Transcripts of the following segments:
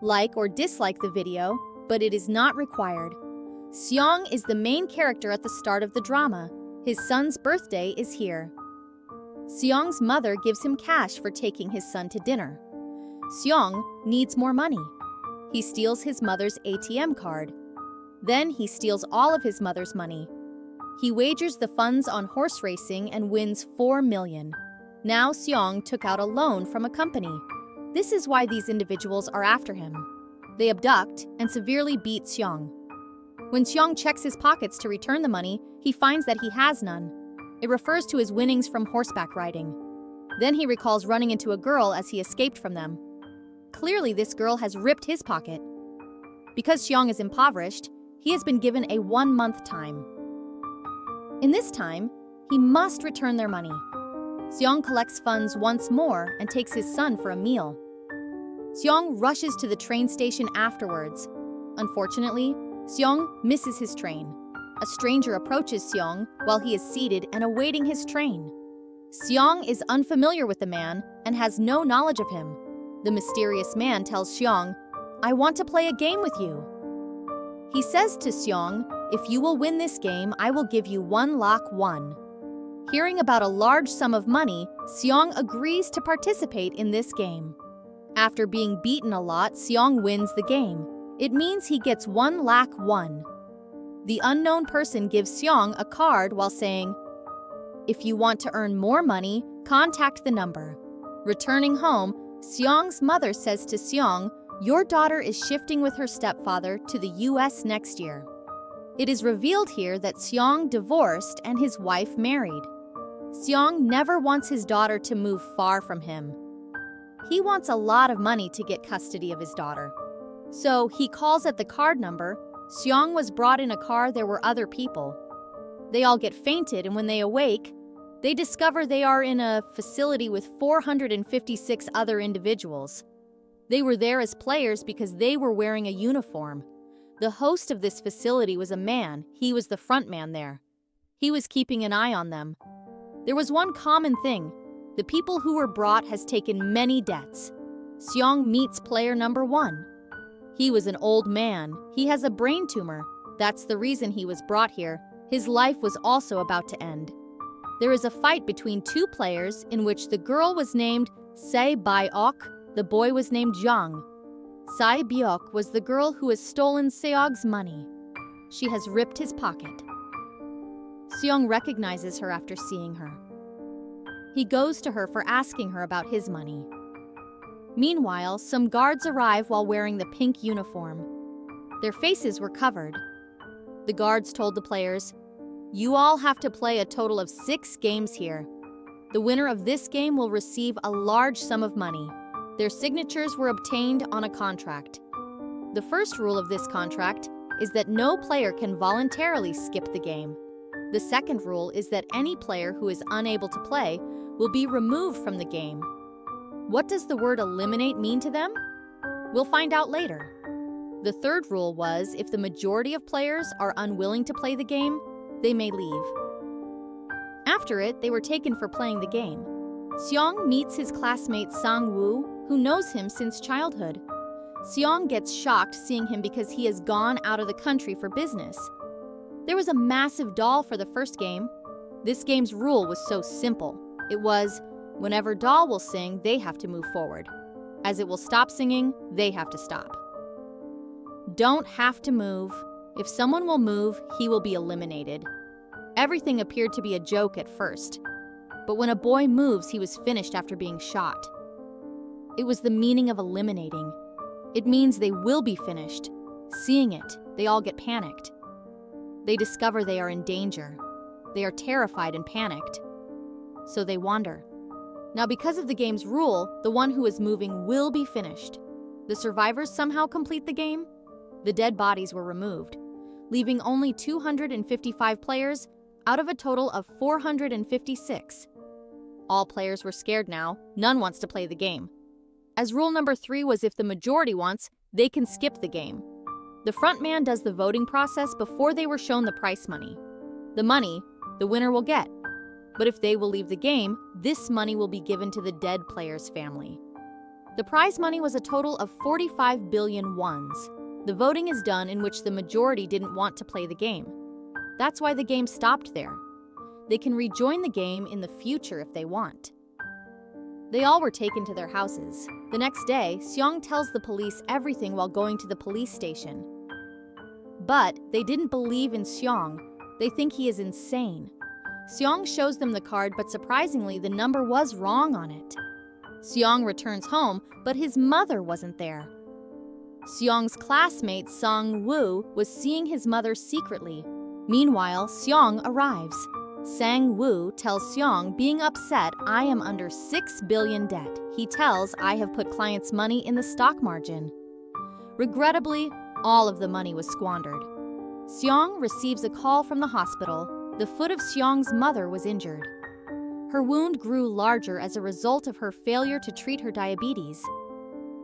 Like or dislike the video, but it is not required. Seong is the main character at the start of the drama. His son's birthday is here. Seong's mother gives him cash for taking his son to dinner. Seong needs more money. He steals his mother's ATM card. Then he steals all of his mother's money. He wagers the funds on horse racing and wins 4 million. Now Seong took out a loan from a company. This is why these individuals are after him. They abduct and severely beat Seong. When Seong checks his pockets to return the money, he finds that he has none. It refers to his winnings from horseback riding. Then he recalls running into a girl as he escaped from them. Clearly, this girl has ripped his pocket. Because Seong is impoverished, he has been given a 1-month time. In this time, he must return their money. Seong collects funds once more and takes his son for a meal. Seong rushes to the train station afterwards. Unfortunately, Seong misses his train. A stranger approaches Seong while he is seated and awaiting his train. Seong is unfamiliar with the man and has no knowledge of him. The mysterious man tells Seong, "I want to play a game with you." He says to Seong, "If you will win this game, I will give you 1 lakh won." Hearing about a large sum of money, Seong agrees to participate in this game. After being beaten a lot, Seong wins the game. It means he gets 1 lakh won. The unknown person gives Seong a card while saying, "If you want to earn more money, contact the number." Returning home, Seong's mother says to Seong, "Your daughter is shifting with her stepfather to the US next year." It is revealed here that Seong divorced and his wife married. Seong never wants his daughter to move far from him. He wants a lot of money to get custody of his daughter. So he calls at the card number. Seong was brought in a car. There were other people. They all get fainted, and when they awake, they discover they are in a facility with 456 other individuals. They were there as players because they were wearing a uniform. The host of this facility was a man. He was the front man there. He was keeping an eye on them. There was one common thing. The people who were brought has taken many deaths. Seong meets player number 1. He was an old man. He has a brain tumor. That's the reason he was brought here. His life was also about to end. There is a fight between 2 players in which the girl was named Se Byok, the boy was named Jang. Se Byok was the girl who has stolen Seog's money. She has ripped his pocket. Seong recognizes her after seeing her. He goes to her for asking her about his money. Meanwhile, some guards arrive while wearing the pink uniform. Their faces were covered. The guards told the players, "You all have to play a total of 6 games here. The winner of this game will receive a large sum of money." Their signatures were obtained on a contract. The first rule of this contract is that no player can voluntarily skip the game. The second rule is that any player who is unable to play will be removed from the game. What does the word eliminate mean to them? We'll find out later. The third rule was if the majority of players are unwilling to play the game, they may leave. After it, they were taken for playing the game. Seong meets his classmate Sang-woo, who knows him since childhood. Seong gets shocked seeing him because he has gone out of the country for business. There was a massive doll for the first game. This game's rule was so simple. It was, whenever doll will sing, they have to move forward. As it will stop singing, they have to stop. Don't have to move. If someone will move, he will be eliminated. Everything appeared to be a joke at first. But when a boy moves, he was finished after being shot. It was the meaning of eliminating. It means they will be finished. Seeing it, they all get panicked. They discover they are in danger. They are terrified and panicked. So they wander. Now, because of the game's rule, the one who is moving will be finished. The survivors somehow complete the game. The dead bodies were removed, leaving only 255 players out of a total of 456. All players were scared now. None wants to play the game. As rule number 3 was if the majority wants, they can skip the game. The front man does the voting process before they were shown the prize money. The money, the winner will get. But if they will leave the game, this money will be given to the dead player's family. The prize money was a total of 45 billion wons. The voting is done in which the majority didn't want to play the game. That's why the game stopped there. They can rejoin the game in the future if they want. They all were taken to their houses. The next day, Seong tells the police everything while going to the police station. But they didn't believe in Seong. They think he is insane. Seong shows them the card, but surprisingly, the number was wrong on it. Seong returns home, but his mother wasn't there. Seong's classmate Sang-woo was seeing his mother secretly. Meanwhile, Seong arrives. Sang-woo tells Seong, being upset, "I am under 6 billion debt." He tells, "I have put clients' money in the stock margin." Regrettably, all of the money was squandered. Seong receives a call from the hospital. The foot of Seong's mother was injured. Her wound grew larger as a result of her failure to treat her diabetes.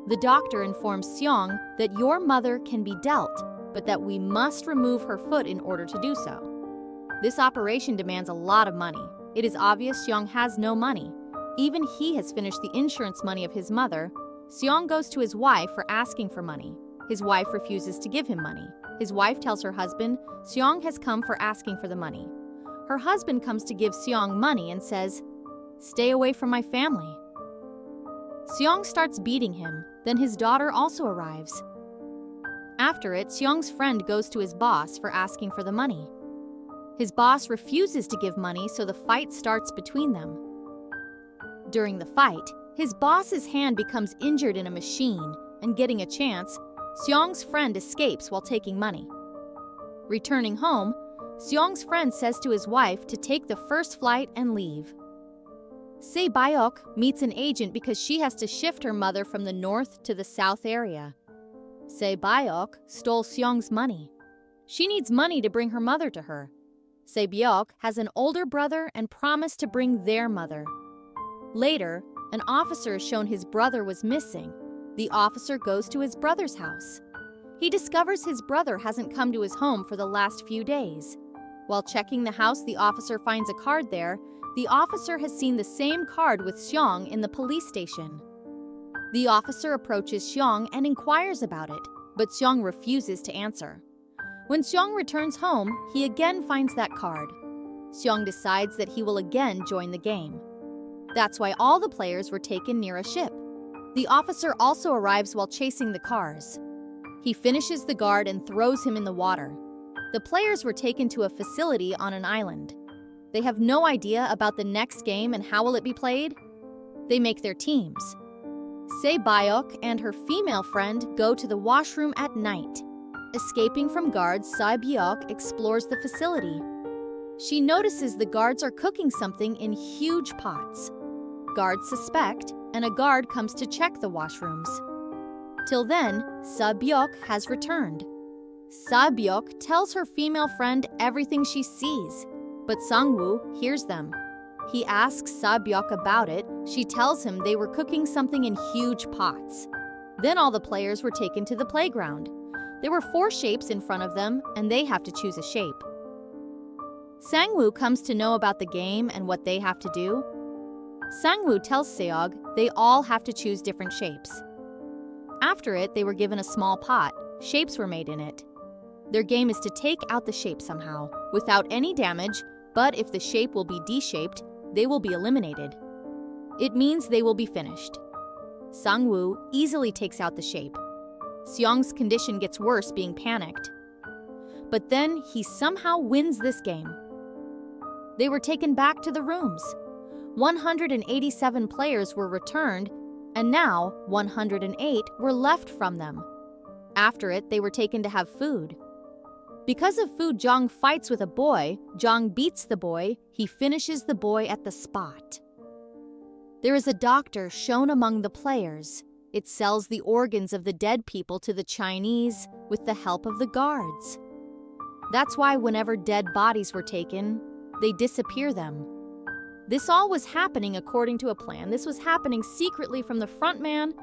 The doctor informs Seong that your mother can be dealt, but that we must remove her foot in order to do so. This operation demands a lot of money. It is obvious Seong has no money. Even he has finished the insurance money of his mother. Seong goes to his wife for asking for money. His wife refuses to give him money. His wife tells her husband, Seong has come for asking for the money. Her husband comes to give Seong money and says, "Stay away from my family." Seong starts beating him. Then his daughter also arrives. After it, Seong's friend goes to his boss for asking for the money. His boss refuses to give money, so the fight starts between them. During the fight, his boss's hand becomes injured in a machine, and getting a chance, Seong's friend escapes while taking money. Returning home, Seong's friend says to his wife to take the first flight and leave. Se Byok meets an agent because she has to shift her mother from the north to the south area. Se Byok stole Seong's money. She needs money to bring her mother to her. Se Byok has an older brother and promised to bring their mother. Later, an officer is shown his brother was missing. The officer goes to his brother's house. He discovers his brother hasn't come to his home for the last few days. While checking the house, the officer finds a card there. The officer has seen the same card with Seong in the police station. The officer approaches Seong and inquires about it, but Seong refuses to answer. When Seong returns home, he again finds that card. Seong decides that he will again join the game. That's why all the players were taken near a ship. The officer also arrives while chasing the cars. He finishes the guard and throws him in the water. The players were taken to a facility on an island. They have no idea about the next game and how will it be played. They make their teams. Se Byok and her female friend go to the washroom at night. Escaping from guards, Se Byok explores the facility. She notices the guards are cooking something in huge pots. Guards suspect, and a guard comes to check the washrooms. Till then, Se Byok has returned. Se Byok tells her female friend everything she sees, but Sang-woo hears them. He asks Se Byok about it. She tells him they were cooking something in huge pots. Then all the players were taken to the playground. There were 4 shapes in front of them, and they have to choose a shape. Sang-woo comes to know about the game and what they have to do. Sang-woo tells Seog they all have to choose different shapes. After it, they were given a small pot. Shapes were made in it. Their game is to take out the shape somehow, without any damage, but if the shape will be D-shaped, they will be eliminated. It means they will be finished. Sang-woo easily takes out the shape. Seong's condition gets worse, being panicked. But then he somehow wins this game. They were taken back to the rooms. 187 players were returned, and now 108 were left from them. After it, they were taken to have food. Because of food, Jong fights with a boy. Jong beats the boy. He finishes the boy at the spot. There is a doctor shown among the players. It sells the organs of the dead people to the Chinese with the help of the guards. That's why whenever dead bodies were taken, they disappear them. This all was happening according to a plan. This was happening secretly from the front man.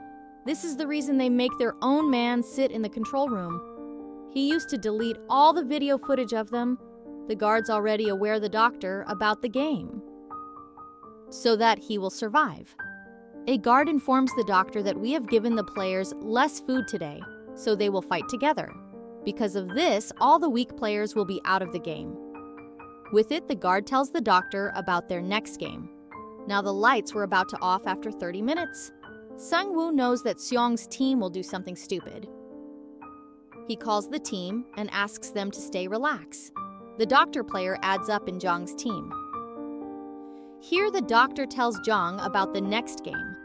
This is the reason they make their own man sit in the control room. He used to delete all the video footage of them. The guards already aware the doctor about the game, so that he will survive. A guard informs the doctor that we have given the players less food today, so they will fight together. Because of this, all the weak players will be out of the game. With it, the guard tells the doctor about their next game. Now the lights were about to off after 30 minutes. Sang-woo knows that Seong's team will do something stupid. He calls the team and asks them to stay relaxed. The doctor player adds up in Jong's team. Here the doctor tells Jong about the next game.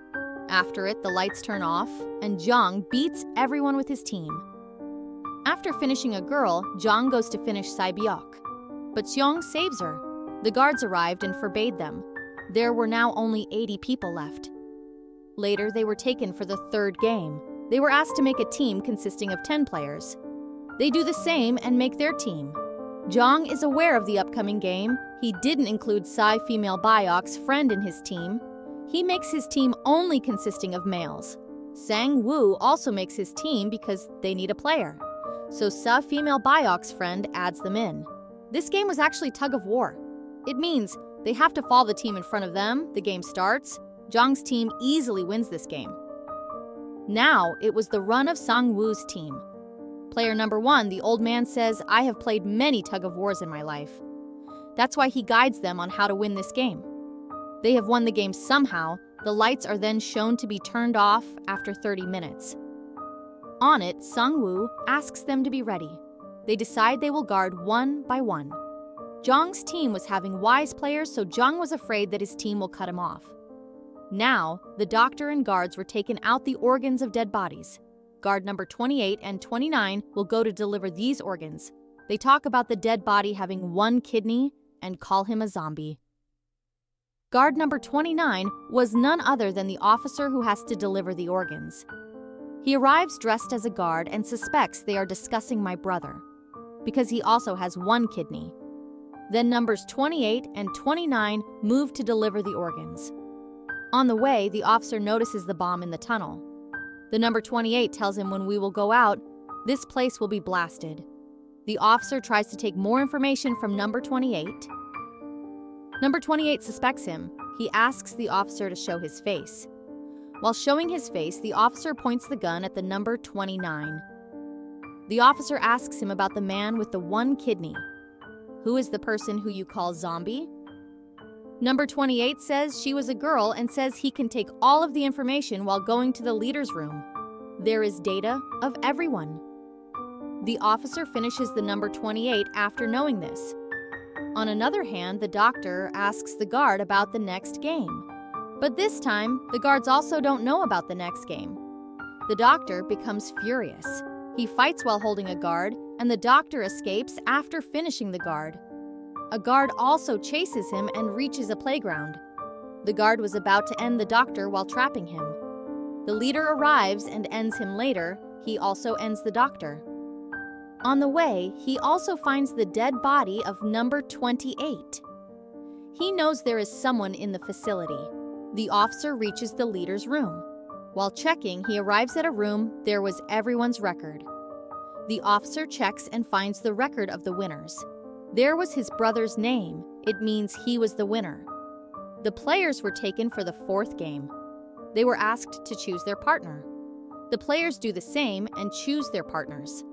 After it, the lights turn off, and Jong beats everyone with his team. After finishing a girl, Jong goes to finish Sae-byuk. But Seong saves her. The guards arrived and forbade them. There were now only 80 people left. Later, they were taken for the third game. They were asked to make a team consisting of 10 players. They do the same and make their team. Jong is aware of the upcoming game. He didn't include Sae female Byok's friend in his team. He makes his team only consisting of males. Sang-woo also makes his team because they need a player. So Sae female Byok's friend adds them in. This game was actually tug of war. It means they have to fall the team in front of them, the game starts. Jong's team easily wins this game. Now, it was the run of Sang-woo's team. Player number 1, the old man says, "I have played many tug-of-wars in my life." That's why he guides them on how to win this game. They have won the game somehow. The lights are then shown to be turned off after 30 minutes. On it, Sang-woo asks them to be ready. They decide they will guard one by one. Jong's team was having wise players, so Jong was afraid that his team will cut him off. Now, the doctor and guards were taken out the organs of dead bodies. Guard number 28 and 29 will go to deliver these organs. They talk about the dead body having one kidney and call him a zombie. Guard number 29 was none other than the officer who has to deliver the organs. He arrives dressed as a guard and suspects they are discussing my brother, because he also has one kidney. Then numbers 28 and 29 move to deliver the organs. On the way, the officer notices the bomb in the tunnel. The number 28 tells him when we will go out, this place will be blasted. The officer tries to take more information from number 28. Number 28 suspects him. He asks the officer to show his face. While showing his face, the officer points the gun at the number 29. The officer asks him about the man with the one kidney. Who is the person who you call zombie? Number 28 says she was a girl and says he can take all of the information while going to the leader's room. There is data of everyone. The officer finishes the number 28 after knowing this. On another hand, the doctor asks the guard about the next game. But this time, the guards also don't know about the next game. The doctor becomes furious. He fights while holding a guard, and the doctor escapes after finishing the guard. A guard also chases him and reaches a playground. The guard was about to end the doctor while trapping him. The leader arrives and ends him later. He also ends the doctor. On the way, he also finds the dead body of number 28. He knows there is someone in the facility. The officer reaches the leader's room. While checking, he arrives at a room. There was everyone's record. The officer checks and finds the record of the winners. There was his brother's name. It means he was the winner. The players were taken for the fourth game. They were asked to choose their partner. The players do the same and choose their partners.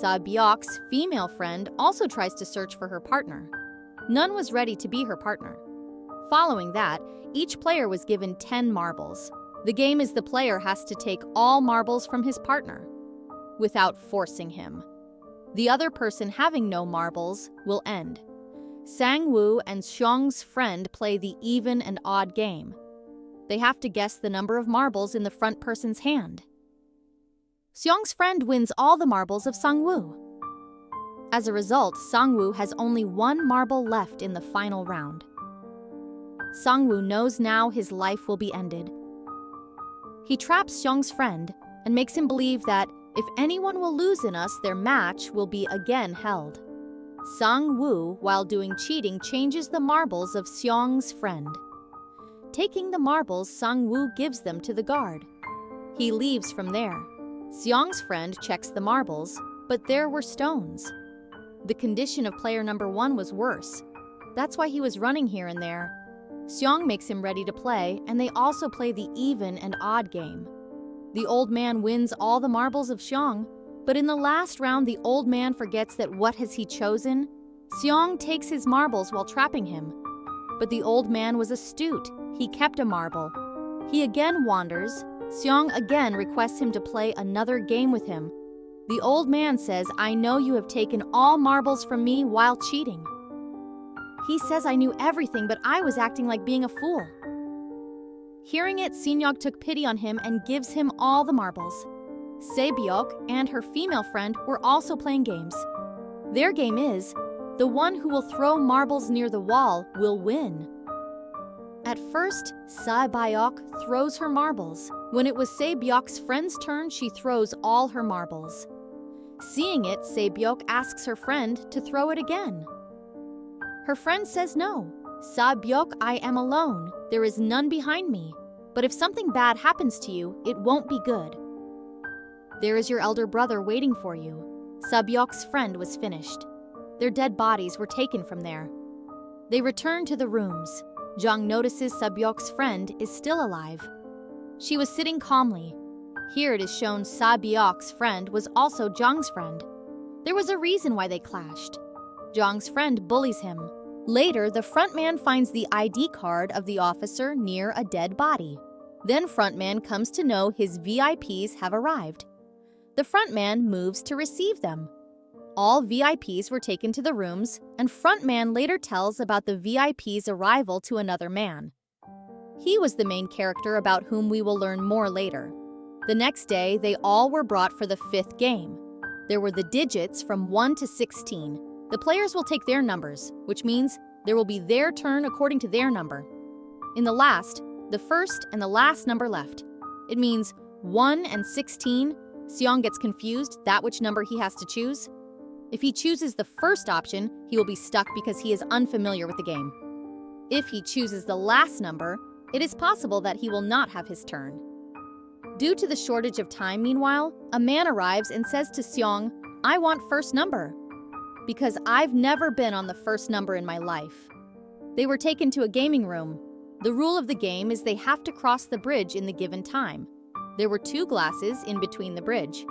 Sae-byuk's female friend also tries to search for her partner. None was ready to be her partner. Following that, each player was given 10 marbles. The game is the player has to take all marbles from his partner without forcing him. The other person having no marbles will end. Sang-woo and Seong's friend play the even and odd game. They have to guess the number of marbles in the front person's hand. Seong's friend wins all the marbles of Sang-woo. As a result, Sang-woo has only one marble left in the final round. Sang-woo knows now his life will be ended. He traps Seong's friend and makes him believe that if anyone will lose in us, their match will be again held. Sang-woo, while doing cheating, changes the marbles of Seong's friend. Taking the marbles, Sang-woo gives them to the guard. He leaves from there. Seong's friend checks the marbles, but there were stones. The condition of player number 1 was worse. That's why he was running here and there. Seong makes him ready to play, and they also play the even and odd game. The old man wins all the marbles of Seong, but in the last round the old man forgets that what has he chosen? Seong takes his marbles while trapping him. But the old man was astute. He kept a marble. He again wanders. Seong again requests him to play another game with him. The old man says, "I know you have taken all marbles from me while cheating." He says, "I knew everything, but I was acting like being a fool." Hearing it, Seong took pity on him and gives him all the marbles. Se-byuk and her female friend were also playing games. Their game is, the one who will throw marbles near the wall will win. At first, Se-byuk throws her marbles. When it was Se-byuk's friend's turn, she throws all her marbles. Seeing it, Se-byuk asks her friend to throw it again. Her friend says no. "Se-byuk, I am alone. There is none behind me. But if something bad happens to you, it won't be good. There is your elder brother waiting for you." Se-byuk's friend was finished. Their dead bodies were taken from there. They return to the rooms. Jang notices Se-byuk's friend is still alive. She was sitting calmly. Here it is shown Se-byuk's friend was also Jang's friend. There was a reason why they clashed. Jang's friend bullies him. Later, the frontman finds the ID card of the officer near a dead body. Then frontman comes to know his VIPs have arrived. The frontman moves to receive them. All VIPs were taken to the rooms, and frontman later tells about the VIP's arrival to another man. He was the main character about whom we will learn more later. The next day, they all were brought for the 5th game. There were the digits from 1 to 16. The players will take their numbers, which means there will be their turn according to their number. In the last, the first and the last number left. It means 1 and 16. Seong gets confused that which number he has to choose. If he chooses the first option, he will be stuck because he is unfamiliar with the game. If he chooses the last number, it is possible that he will not have his turn. Due to the shortage of time, meanwhile, a man arrives and says to Seong, "I want first number," because I've never been on the first number in my life. They were taken to a gaming room. The rule of the game is they have to cross the bridge in the given time. There were 2 glasses in between the bridge.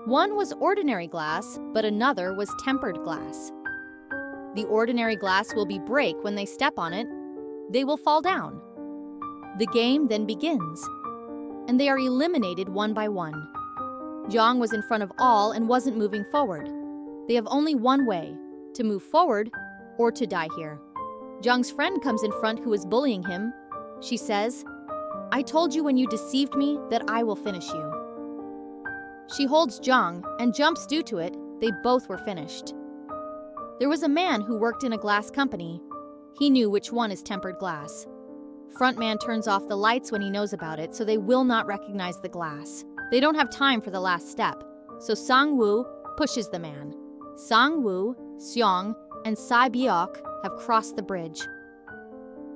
One was ordinary glass, but another was tempered glass. The ordinary glass will break when they step on it. They will fall down. The game then begins, and they are eliminated one by one. Jang was in front of all and wasn't moving forward. They have only one way, to move forward or to die here. Jang's friend comes in front who is bullying him. She says, "I told you when you deceived me that I will finish you." She holds Jang and jumps due to it. They both were finished. There was a man who worked in a glass company. He knew which one is tempered glass. Frontman turns off the lights when he knows about it, so they will not recognize the glass. They don't have time for the last step, so Sang-woo pushes the man. Sang-woo, Seong, and Se-byuk have crossed the bridge.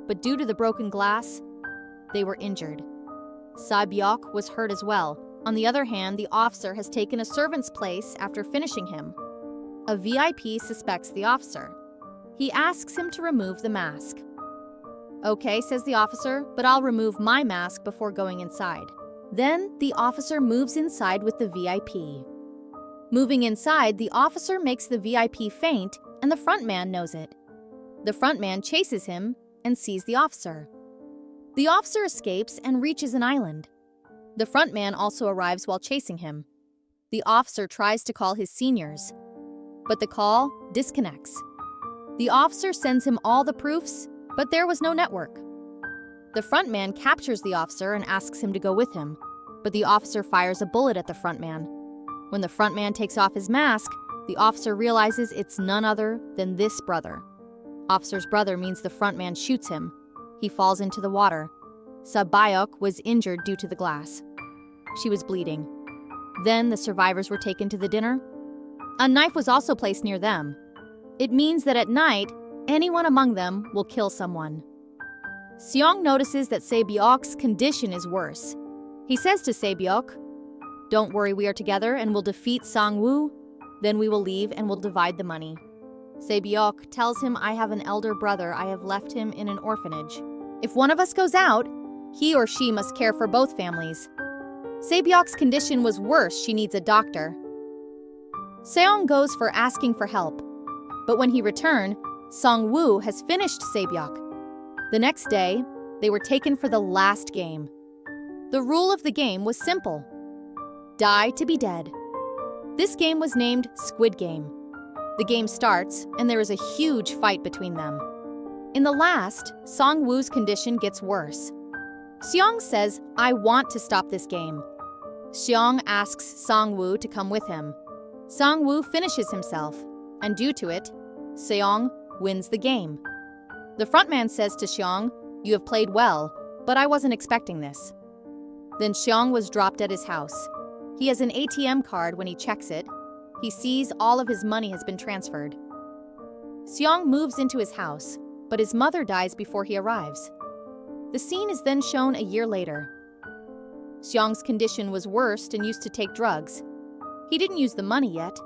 But due to the broken glass, they were injured. Se-byuk was hurt as well. On the other hand, the officer has taken a servant's place after finishing him. A VIP suspects the officer. He asks him to remove the mask. "Okay," says the officer, "but I'll remove my mask before going inside." Then the officer moves inside with the VIP. Moving inside, the officer makes the VIP faint, and the frontman knows it. The frontman chases him and sees the officer. The officer escapes and reaches an island. The frontman also arrives while chasing him. The officer tries to call his seniors, but the call disconnects. The officer sends him all the proofs, but there was no network. The frontman captures the officer and asks him to go with him, but the officer fires a bullet at the frontman. When the frontman takes off his mask, the officer realizes it's none other than this brother. Officer's brother means the frontman shoots him. He falls into the water. Se-byuk was injured due to the glass. She was bleeding. Then the survivors were taken to the dinner. A knife was also placed near them. It means that at night, anyone among them will kill someone. Seong notices that Se-byuk's condition is worse. He says to Se-byuk, "Don't worry, we are together and will defeat Sang-woo. Then we will leave and will divide the money." Se-byuk tells him, "I have an elder brother. I have left him in an orphanage. If one of us goes out, he or she must care for both families. Se-byok's condition was worse, she needs a doctor. Seong goes for asking for help, but when he returned, Song-woo has finished Se-byok. The next day, they were taken for the last game. The rule of the game was simple: die to be dead. This game was named Squid Game. The game starts, and there is a huge fight between them. In the last, Song-woo's condition gets worse. Seong says, "I want to stop this game." Seong asks Song-woo to come with him. Song-woo finishes himself, and due to it, Seong wins the game. The frontman says to Seong, "You have played well, but I wasn't expecting this." Then Seong was dropped at his house. He has an ATM card. When he checks it, he sees all of his money has been transferred. Seong moves into his house, but his mother dies before he arrives. The scene is then shown a year later. Seong's condition was worse and used to take drugs. He didn't use the money yet.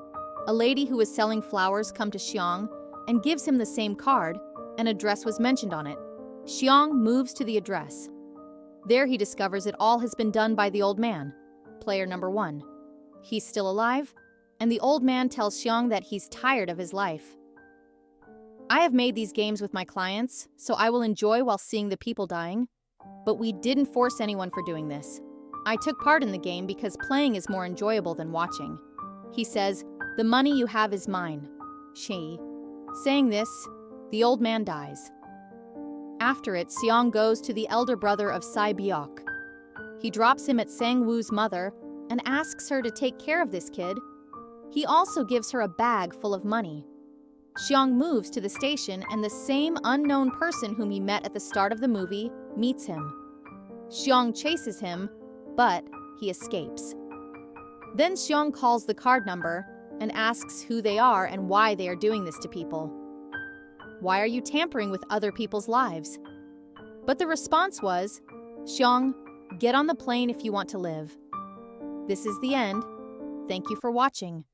A lady who was selling flowers comes to Seong and gives him the same card. An address was mentioned on it. Seong moves to the address. There he discovers it all has been done by the old man, player number 1. He's still alive, and the old man tells Seong that he's tired of his life. "I have made these games with my clients, so I will enjoy while seeing the people dying, but we didn't force anyone for doing this. I took part in the game because playing is more enjoyable than watching." He says, "The money you have is mine." Saying this, the old man dies. After it, Seong goes to the elder brother of Se-byok. He drops him at Sang-woo's mother and asks her to take care of this kid. He also gives her a bag full of money. Seong moves to the station, and the same unknown person whom he met at the start of the movie meets him. Seong chases him, but he escapes. Then Seong calls the card number and asks who they are and why they are doing this to people. "Why are you tampering with other people's lives?" But the response was, "Seong, get on the plane if you want to live." This is the end. Thank you for watching.